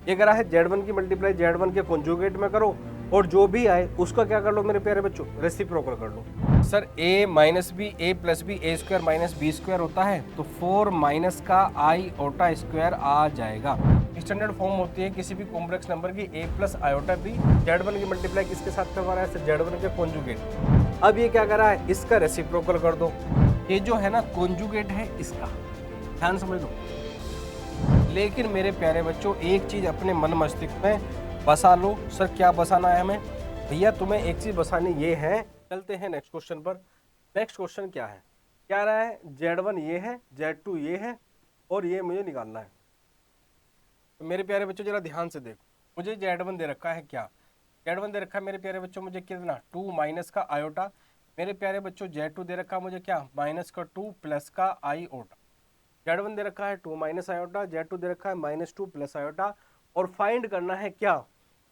ये करा है Z1 की मल्टीप्लाई Z1 के कॉन्जुगेट में करो और जो भी आए उसका क्या कर लो मेरे प्यारे बच्चों, रेसिप्रोकल कर लो। Sir a minus b a plus b a square minus b square होता है तो 4 माइनस का आई ओटा स्क्वायर आ जाएगा। स्टैंडर्ड फॉर्म होती है किसी भी कॉम्प्लेक्स नंबर की a plus iota b. Z1 की मल्टीप्लाई किसके साथ करवा रहा है सर, Z1 के कॉन्जुगेट। अब ये क्या कर रहा है, इसका रेसिप्रोकल कर दो। ये जो है ना कॉन्जुगेट है इसका, ध्यान समझ लो। लेकिन मेरे प्यारे बच्चों एक चीज अपने मन मस्तिष्क में बसा लो। सर क्या बसाना है हमें, भैया तुम्हें एक चीज बसानी ये है। चलते हैं नेक्स्ट क्वेश्चन पर। नेक्स्ट क्वेश्चन क्या है, क्या रहा है, Z1 ये है, Z2 ये है और ये मुझे निकालना है। तो मेरे प्यारे बच्चों जरा ध्यान से देखो, मुझे Z1 दे रखा है, क्या Z1 दे रखा है मेरे प्यारे बच्चों, मुझे कितना 2 माइनस का आयोटा। मेरे प्यारे बच्चों Z2 दे रखा है मुझे क्या, माइनस का 2 प्लस का आई ओटा। Z1 दे रखा है 2 माइनस आयोटा, Z2 दे रखा है -2 प्लस आयोटा। और फाइंड करना है क्या,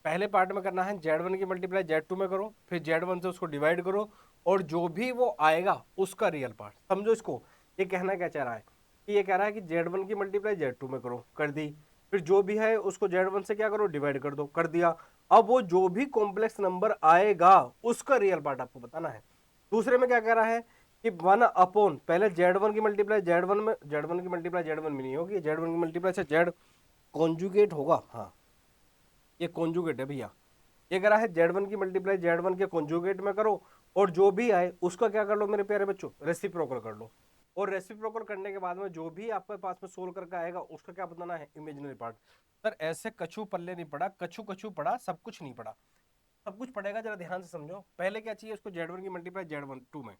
पहले पार्ट में करना है Z1 की मल्टीप्लाई Z2 में करो, फिर Z1 से उसको डिवाइड करो और जो भी वो आएगा उसका रियल पार्ट। समझो इसको, ये कहना क्या चाह रहा है कि ये कह रहा है कि Z1 की मल्टीप्लाई Z2 में करो, कर दी, फिर जो भी है उसको Z1 से क्या करो, डिवाइड कर दो, कर दिया। अब वो जो भी कॉम्प्लेक्स नंबर आएगा उसका रियल पार्ट आपको बताना है। दूसरे में क्या कह रहा है कि 1 अपॉन, पहले Z1 की मल्टीप्लाई Z1 में, Z1 की मल्टीप्लाई Z1 में नहीं होगी, Z1 की मल्टीप्लाई से Z कॉन्जुगेट होगा। हाँ ये कॉन्जुगेट है भैया। ये करा है Z1 की मल्टीप्लाई Z1 के कॉन्जुगेट में करो और जो भी आए उसका क्या कर लो मेरे प्यारे बच्चों, रेसिप्रोकल कर लो। और रेसिप्रोकल करने के बाद में जो भी आपके पास में सोल्व करके आएगा उसका क्या बताना है, इमेजिनरी पार्ट। सर ऐसे कछू पल्ले नहीं पड़ा, कछू कछू पड़ा, सब कुछ नहीं पड़ा। सब कुछ पड़ेगा, जरा ध्यान से समझो। पहले क्या चाहिए उसको, Z1 की मल्टीप्लाई Z1 2 में।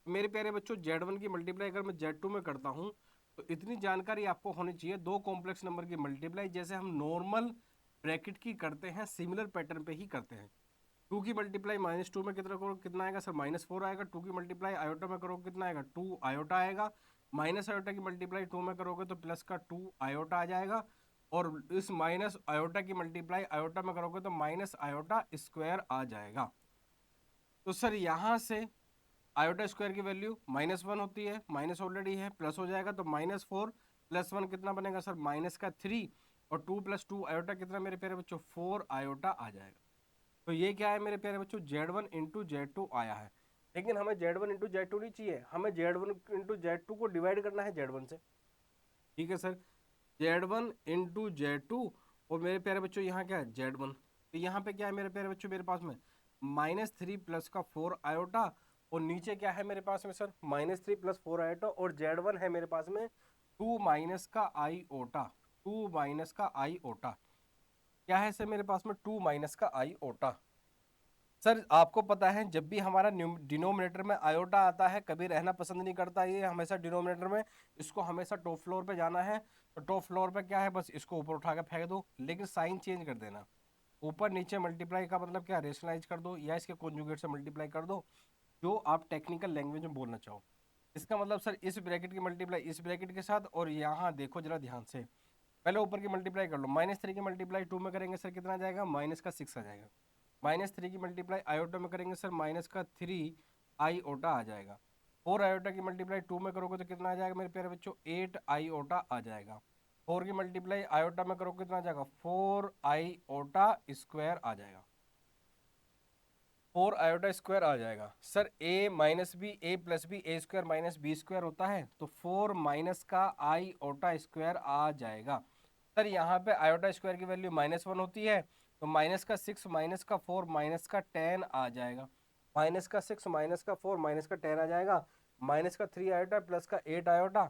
मेरे प्यारे बच्चों Z1 की मल्टीप्लाई अगर मैं Z2 में करता हूं तो इतनी जानकारी आपको होनी चाहिए, दो कॉम्प्लेक्स नंबर की मल्टीप्लाई जैसे हम नॉर्मल ब्रैकेट की करते हैं सिमिलर पैटर्न पे ही करते हैं। 2 की मल्टीप्लाई -2 में कितना करो, कितना आएगा सर, -4 आएगा। 2 की मल्टीप्लाई आयोटा में करो कितना आएगा, 2 आयोटा आएगा। माइनस आयोटा की मल्टीप्लाई 2 में करोगे तो प्लस का 2 आयोटा आ जाएगा। और इस माइनस आयोटा की मल्टीप्लाई आयोटा में करोगे तो माइनस आयोटा स्क्वायर आ जाएगा। तो सर यहाँ से आयोटा स्क्वायर की वैल्यू -1 होती है, माइनस ऑलरेडी है, प्लस हो जाएगा तो -4 प्लस 1 कितना बनेगा सर, माइनस का 3। और 2 + 2 आयोटा कितना मेरे प्यारे बच्चों, 4 आयोटा आ जाएगा। तो ये क्या है मेरे प्यारे बच्चों, Z1 इंटू Z2 आया है। लेकिन हमें Z1 इंटू Z2 नहीं चाहिए, हमें Z1 इंटू Z2 को डिवाइड करना है Z1 से। ठीक है सर, Z1 इंटू Z2 और मेरे प्यारे बच्चों यहाँ क्या है Z1। तो यहाँ पे क्या है मेरे प्यारे बच्चों, मेरे पास में -3 प्लस का 4 आयोटा और नीचे क्या है मेरे पास में सर, -3 प्लस 4 आयोटा और Z1 है मेरे पास में 2 माइनस का आई ओटा। 2 माइनस का आई ओटा क्या है सर मेरे पास में, 2 माइनस का आई ओटा। सर आपको पता है जब भी हमारा डिनोमिनेटर में आयोटा आता है कभी रहना पसंद नहीं करता, ये हमेशा डिनोमिनेटर में, इसको हमेशा टॉप फ्लोर पे जाना है। तो टॉप फ्लोर पे क्या है, बस इसको ऊपर उठा के फेंक दो, लेकिन साइन चेंज कर देना। ऊपर नीचे मल्टीप्लाई का मतलब क्या, रेशनलाइज कर दो या इसके कॉन्जुगेट से मल्टीप्लाई कर दो, जो आप टेक्निकल लैंग्वेज में बोलना चाहो। इसका मतलब सर इस ब्रैकेट की मल्टीप्लाई इस ब्रैकेट के साथ, और यहाँ देखो जरा ध्यान से, पहले ऊपर की मल्टीप्लाई कर लो। -3 की मल्टीप्लाई 2 में करेंगे सर कितना आ जाएगा, -6 आ जाएगा। -3 की मल्टीप्लाई आयोटा में करेंगे सर, -3 आई ओटा आ जाएगा। 4 आयोटा की मल्टीप्लाई 2 में करोगे तो कितना आ जाएगा मेरे प्यारे बच्चों, 8 आई ओटा आ जाएगा। 4 की मल्टीप्लाई आयोटा में करोगे कितना आ जाएगा, 4 आई ओटा स्क्वायर आ जाएगा। 4 आयोटा स्क्वायर आ जाएगा। Sir a minus b a plus b a square minus b square होता है तो 4 माइनस का आई ओटा स्क्वायर आ जाएगा। सर यहाँ पे आयोटा स्क्वायर की वैल्यू -1 होती है तो -6 -4 -10 आ जाएगा। -6 -4 -10 आ जाएगा। -3 आयोटा प्लस का 8 आयोटा,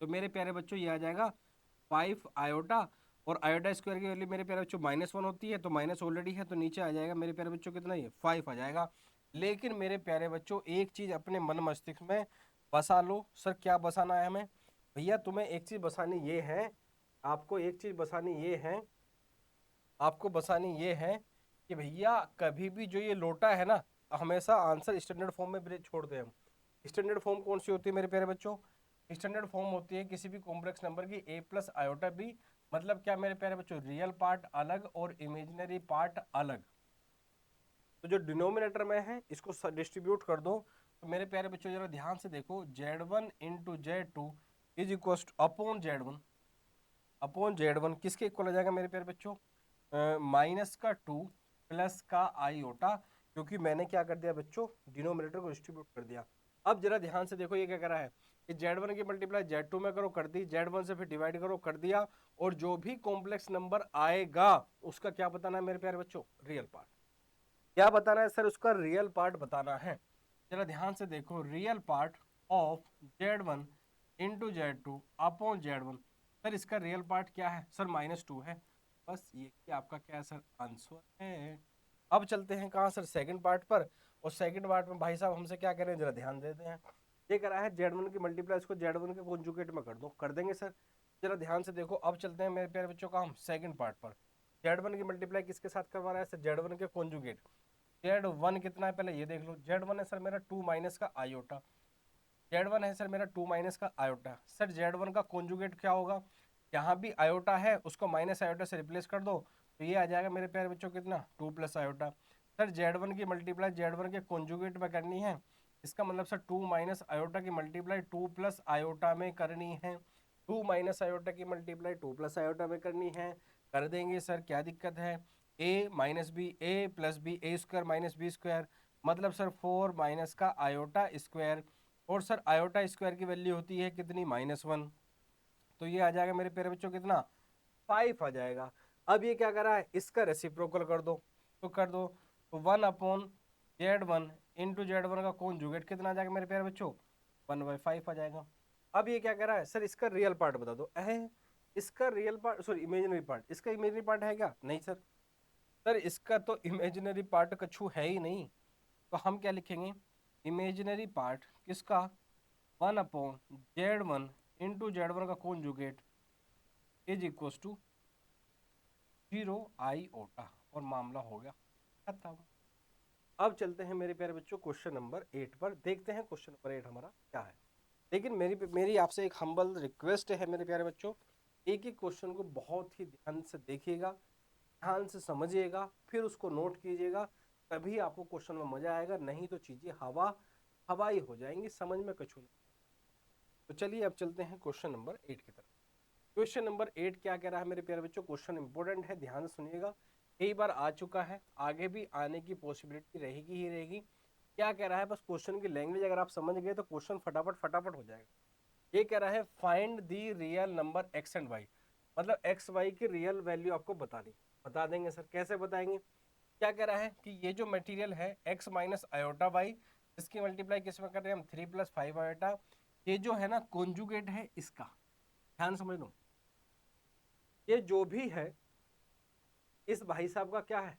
तो मेरे प्यारे बच्चों ये आ जाएगा 5 आयोटा। और आयोटा स्क्वायर की वैल्यू मेरे प्यारे बच्चों -1 होती है तो माइनस ऑलरेडी है तो नीचे आ जाएगा मेरे प्यारे बच्चों कितना, ये 5 आ जाएगा। लेकिन मेरे प्यारे बच्चों एक चीज अपने मन मस्तिष्क में बसा लो। सर क्या बसाना है हमें, भैया तुम्हें एक चीज बसानी ये है, आपको एक चीज बसानी ये है, आपको बसानी ये है कि भैया कभी भी जो ये लोटा है ना, हमेशा आंसर स्टैंडर्ड फॉर्म में छोड़ते हैं हम। स्टैंडर्ड फॉर्म कौन सी होती है मेरे प्यारे बच्चों, स्टैंडर्ड फॉर्म होती है किसी भी कॉम्प्लेक्स नंबर की a प्लस आयोटा बी। मतलब क्या मेरे प्यारे बच्चों, रियल पार्ट अलग और इमेजिनरी पार्ट अलग। तो जो डिनोमिनेटर में है इसको डिस्ट्रीब्यूट कर दो। तो मेरे प्यारे बच्चों जरा ध्यान से देखो, Z1 into Z2 is equal upon Z1। Upon Z1 किसके इक्वल हो जाएगा मेरे प्यारे बच्चों, माइनस का 2 प्लस का आईओटा, क्योंकि मैंने क्या कर दिया बच्चों, डिनोमिनेटर को डिस्ट्रीब्यूट कर दिया। अब जरा ध्यान से देखो ये क्या कर रहा है कि Z1 की मल्टीप्लाई Z2 में करो, कर दी, Z1 से फिर डिवाइड करो, कर दिया, और जो भी कॉम्प्लेक्स नंबर आएगा उसका क्या बताना है मेरे प्यारे बच्चों, रियल पार्ट। क्या बताना है सर, उसका रियल पार्ट बताना है। जरा ध्यान से देखो, real part of Z1 into Z2 upon Z1, sir इसका रियल पार्ट क्या है सर, -2 है। बस ये कि आपका क्या है सर, आंसर है। अब चलते हैं कहाँ सर, सेकंड पार्ट पर। और सेकंड पार्ट में भाई साहब हमसे क्या करें, जरा ध्यान देते हैं। ये करा है Z1 की मल्टीप्लाई, इसको Z1 के कॉन्जुगेट में कर दो, कर देंगे सर। जरा ध्यान से देखो, अब चलते हैं मेरे प्यारे बच्चों का हम सेकंड पार्ट पर। Z1 की मल्टीप्लाई किसके साथ करवा रहा है सर, Z1 के कॉन्जुगेट। Z1 कितना है पहले ये देख लो, Z1 है सर मेरा 2 माइनस का आयोटा, Z1 है सर मेरा 2 माइनस का आयोटा। सर Z1 का कॉन्जुगेट क्या होगा, यहाँ भी आयोटा है उसको माइनस आयोटा से रिप्लेस कर दो, तो ये आ जाएगा मेरे प्यारे बच्चों कितना, 2 प्लस आयोटा। सर Z1 की मल्टीप्लाई Z1 के कॉन्जुगेट में करनी है, इसका मतलब सर 2 माइनस आयोटा की मल्टीप्लाई 2 प्लस आयोटा में करनी है, 2 माइनस आयोटा की मल्टीप्लाई 2 प्लस आयोटा में करनी है, कर देंगे सर, क्या दिक्कत है। ए minus b, a plus b, a square minus b square, मतलब सर 4 माइनस का आयोटा स्क्वायर, और सर आयोटा स्क्वायर की वैल्यू होती है कितनी, -1, तो ये आ जाएगा मेरे प्यारे बच्चों कितना, 5 आ जाएगा। अब ये क्या करा है, इसका रेसिप्रोकल कर दो, तो कर दो, तो 1/Z1 इंटू Z1 का कॉन्जुगेट कितना आ जाएगा मेरे प्यारे बच्चों, 1/5 आ जाएगा। अब ये क्या करा है सर, इसका रियल पार्ट बता दो। इसका real part, sorry imaginary part, इसका इमेजिनरी पार्ट है क्या, नहीं सर। सर इसका तो इमेजिनरी पार्ट कछु है ही नहीं, तो हम क्या लिखेंगे, इमेजिनरी पार्ट किसका, 1/Z1 इंटू Z1 का conjugate is equal to 0 iota, और मामला हो गया खत्म। अब चलते हैं मेरे प्यारे बच्चों क्वेश्चन नंबर 8 पर, देखते हैं क्वेश्चन नंबर 8 हमारा क्या है। लेकिन मेरी आपसे एक हम्बल रिक्वेस्ट है मेरे प्यारे बच्चों, एक एक क्वेश्चन को बहुत ही ध्यान से देखिएगा, ध्यान से समझिएगा, फिर उसको नोट कीजिएगा, तभी आपको क्वेश्चन में मजा आएगा, नहीं तो चीजें हवाई हो जाएंगी, समझ में कछु नहीं। तो चलिए अब चलते हैं क्वेश्चन नंबर 8 की तरफ। क्वेश्चन नंबर 8 क्या कह रहा है मेरे प्यारे बच्चों, क्वेश्चन इंपॉर्टेंट है, ध्यान से सुनिएगा, कई बार आ चुका है, आगे भी आने की पॉसिबिलिटी रहेगी ही रहेगी। क्या कह रहा है, बस क्वेश्चन की लैंग्वेज अगर आप समझ गए तो क्वेश्चन फटाफट फटाफट हो जाएगा। ये कह रहा है find the real number x and y, मतलब एक्स वाई की रियल वैल्यू आपको बतानी। बता देंगे सर, कैसे बताएंगे। क्या कह रहा है कि ये जो मटेरियल है एक्स माइनस आयोटा वाई, इसकी मल्टीप्लाई किस में कर रहे हैं हम, 3 + 5 आयोटा, ये जो है ना कॉन्जुगेट है इसका, ध्यान समझ लो, ये जो भी है इस भाई साहब का क्या है,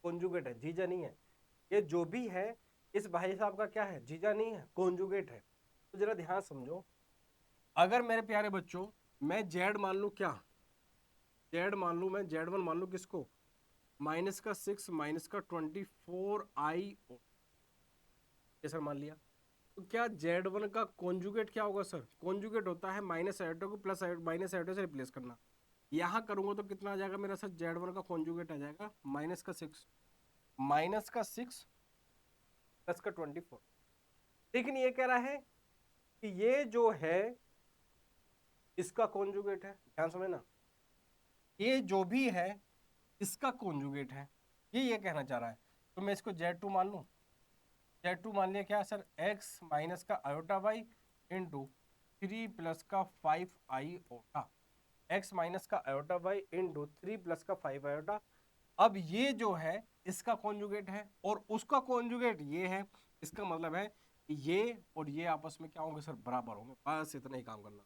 कॉन्जुगेट है, जीजा नहीं है। ये जो भी है इस भाई साहब का क्या है, जीजा नहीं है, कॉन्जुगेट है। तो जरा ध्यान समझो, अगर मेरे प्यारे बच्चों मैं जेड मान लू, क्या जेड मान लू, मैं Z1 मान लू किसको, -6 -24 ये सर मान लिया, तो क्या Z1 का कॉन्जुगेट क्या होगा सर, कॉन्जुगेट होता है माइनस आयोटा को प्लस माइनस आयोटा से रिप्लेस करना। यहां करूंगा तो कितना आ जाएगा मेरा सर, Z1 का कॉन्जुगेट आ जाएगा -6 प्लस का 24। लेकिन ये कह रहा है कि ये जो है इसका कॉन्जुगेट है, ध्यान समझना, ये जो भी है इसका कॉन्जुगेट है, ये कहना चाह रहा है। तो मैं इसको Z2 मान लूं, Z2 मान लिया क्या सर, x माइनस का आयोटा वाई इंटू 3 प्लस का 5 आयोटा, x माइनस का आयोटा वाई इंटू 3 प्लस का 5 आयोटा। अब ये जो है इसका कॉन्जुगेट है और उसका कॉन्जुगेट ये है, इसका मतलब है कि ये और ये आपस में क्या होंगे सर, बराबर होंगे। बस इतना ही काम करना,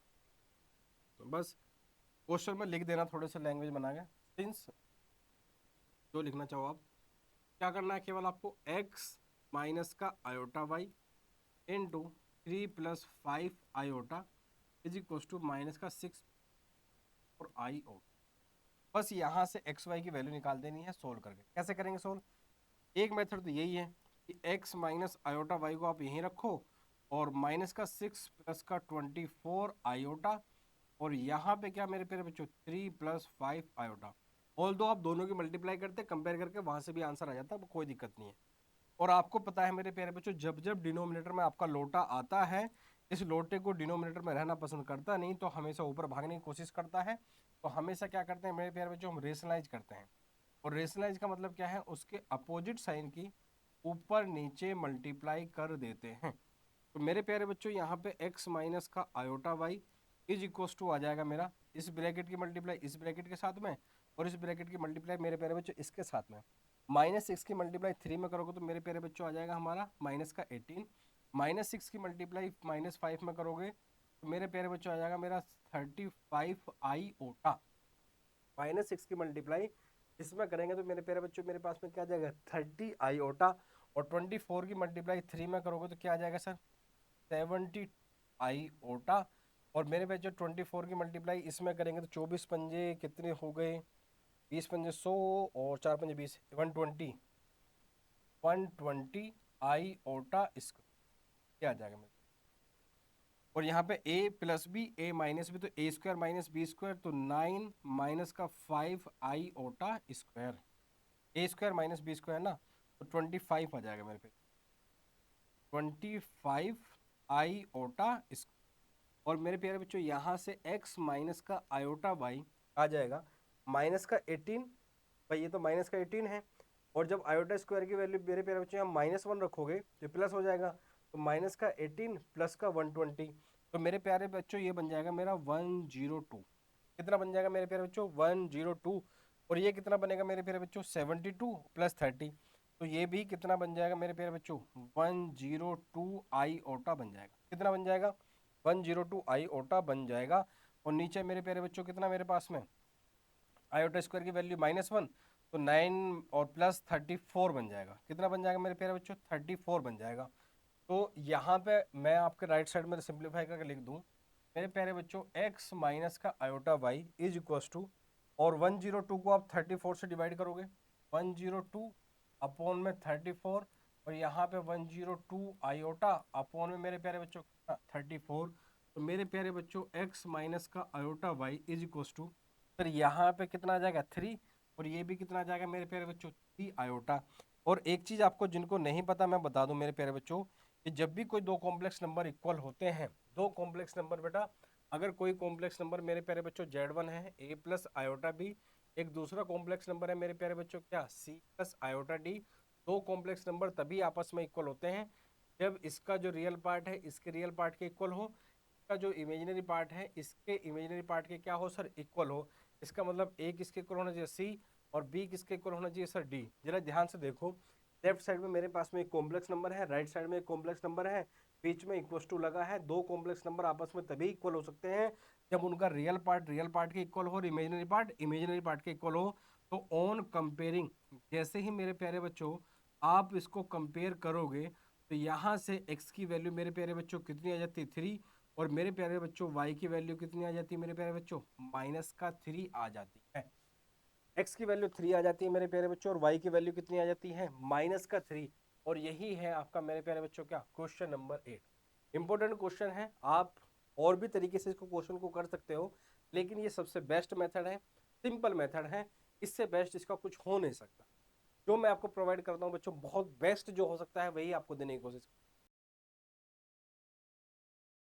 तो बस क्वेश्चन में लिख देना थोड़े से लैंग्वेज बना के, सिंस जो लिखना चाहो आप। क्या करना है, केवल आपको x माइनस का iota y into 3 + 5 iota is equal to minus का 6 और आई ओ, बस यहाँ से एक्स वाई की वैल्यू निकाल देनी है सोल्व करके। कैसे करेंगे सोल्व, एक मेथड तो यही है कि x माइनस आयोटा वाई को आप यहीं रखो और माइनस का 6 प्लस का 24 आयोटा, और यहाँ पे क्या मेरे प्यारे बच्चों 3 + 5 आयोटा। ऑल दो आप दोनों की मल्टीप्लाई करते कंपेयर करके वहां से भी आंसर आ जाता है, कोई दिक्कत नहीं है। और आपको पता है मेरे प्यारे बच्चों, जब जब डिनोमिनेटर में आपका लोटा आता है, इस लोटे को डिनोमिनेटर में रहना पसंद करता नहीं, तो हमेशा ऊपर भागने की कोशिश करता है। तो हमेशा क्या करते हैं मेरे प्यारे बच्चों, हम रेशनलाइज करते हैं। और रेशनलाइज का मतलब क्या है, उसके अपोजिट साइन की ऊपर नीचे मल्टीप्लाई कर देते हैं। तो मेरे प्यारे बच्चों यहाँ पे x माइनस का iota y is equals to आ जाएगा मेरा इस ब्रैकेट की मल्टीप्लाई इस ब्रैकेट के साथ में, और इस ब्रैकेट की मल्टीप्लाई मेरे प्यारे बच्चों इसके साथ में। -6 की मल्टीप्लाई 3 में करोगे तो मेरे प्यारे बच्चों आ जाएगा हमारा माइनस का 18। -6 की मल्टीप्लाई -5 में करोगे तो मेरे प्यारे बच्चों आ जाएगा मेरा 35 आई ओटा। -6 की मल्टीप्लाई इसमें करेंगे तो मेरे प्यारे बच्चों मेरे पास में क्या आ जाएगा 30 आई ओटा। और 24 की मल्टीप्लाई 3 में करोगे तो क्या आ जाएगा सर 70 आई ओटा। और मेरे बच्चों 24 की मल्टीप्लाई इसमें करेंगे तो 24 पंजे कितने हो गए, 20 पंजे 100 और 4 पंजे 20, 120 आई ओटा इसको क्या आ जाएगा मेरे। और यहाँ पे a plus b a minus b तो a square minus b square, तो 9 माइनस का 5 iota square, a square minus b square ना, तो 25 आ जाएगा मेरे पे 25 आई ओटा स्क्वायर। और मेरे प्यारे बच्चों यहाँ से x माइनस का आयोटा वाई आ जाएगा माइनस का 18, भाई ये तो माइनस का 18 है। और जब आयोटा स्क्वायर की वैल्यू मेरे प्यारे बच्चों यहाँ -1 रखोगे तो प्लस हो जाएगा, तो माइनस का 18 प्लस का 120, तो मेरे प्यारे बच्चों ये बन जाएगा मेरा 102। कितना बन जाएगा मेरे प्यारे बच्चों 102। और ये कितना बनेगा मेरे प्यारे बच्चों 72 प्लस 30, तो ये भी कितना बन जाएगा मेरे प्यारे बच्चों 102 आई ओटा बन जाएगा। कितना बन जाएगा 102 आई ओटा बन जाएगा। और नीचे मेरे प्यारे बच्चों कितना मेरे पास में आयोटा स्क्वायर की वैल्यू -1, तो 9 और प्लस 34 बन जाएगा। कितना बन जाएगा मेरे प्यारे बच्चों 34 बन जाएगा। तो यहाँ पे मैं आपके राइट साइड में सिंप्लीफाई करके लिख दूँ मेरे प्यारे बच्चों x माइनस का iota y is equals to, और 102 को आप 34 से डिवाइड करोगे 102 अपॉन में 34, और यहाँ पे 102 आयोटा अपॉन में मेरे प्यारे बच्चों 34। तो मेरे प्यारे बच्चों x माइनस का iota y is equals to, फिर यहाँ पे कितना आ जाएगा 3, और ये भी कितना आ जाएगा मेरे प्यारे बच्चों 3 आयोटा। और एक चीज़ आपको जिनको नहीं पता मैं बता दूं मेरे प्यारे बच्चों कि जब भी कोई दो कॉम्प्लेक्स नंबर इक्वल होते हैं, दो कॉम्प्लेक्स नंबर बेटा, अगर कोई कॉम्प्लेक्स नंबर मेरे प्यारे बच्चों Z1 है a प्लस आयोटा बी, एक दूसरा कॉम्प्लेक्स नंबर है मेरे प्यारे बच्चों क्या c प्लस आयोटा डी, दो कॉम्प्लेक्स नंबर तभी आपस में इक्वल होते हैं जब इसका जो रियल पार्ट है इसके रियल पार्ट के इक्वल हो, इसका जो इमेजिनरी पार्ट है इसके इमेजिनरी पार्ट के क्या हो सर इक्वल हो। इसका मतलब a किसके इक्वल होना चाहिए c, और b किसके इक्वल होना चाहिए सर d। जरा ध्यान से देखो, लेफ्ट साइड में मेरे पास में एक कॉम्प्लेक्स नंबर है, राइट साइड में एक कॉम्प्लेक्स नंबर है, बीच में इक्वल टू लगा है। दो कॉम्प्लेक्स नंबर आपस में तभी इक्वल हो सकते हैं जब उनका रियल पार्ट के इक्वल हो और इमेजिनरी पार्ट के इक्वल हो। तो ऑन कंपेयरिंग, जैसे ही मेरे प्यारे बच्चों आप इसको कंपेयर करोगे तो यहाँ से x की वैल्यू मेरे प्यारे बच्चों कितनी आ जाती है 3, और मेरे प्यारे बच्चों y की वैल्यू कितनी आ जाती है मेरे प्यारे बच्चों -3 आ जाती है। x की वैल्यू 3 आ जाती है मेरे प्यारे बच्चों, और y की वैल्यू कितनी आ जाती है -3। और यही है आपका मेरे प्यारे बच्चों क्या क्वेश्चन नंबर 8। इंपॉर्टेंट क्वेश्चन है, आप और भी तरीके से इसको क्वेश्चन को कर सकते हो, लेकिन ये सबसे बेस्ट मेथड है, सिंपल मेथड है, इससे बेस्ट इसका कुछ हो नहीं सकता। जो मैं आपको प्रोवाइड करता हूँ बच्चों बहुत बेस्ट जो हो सकता है वही आपको देने की कोशिश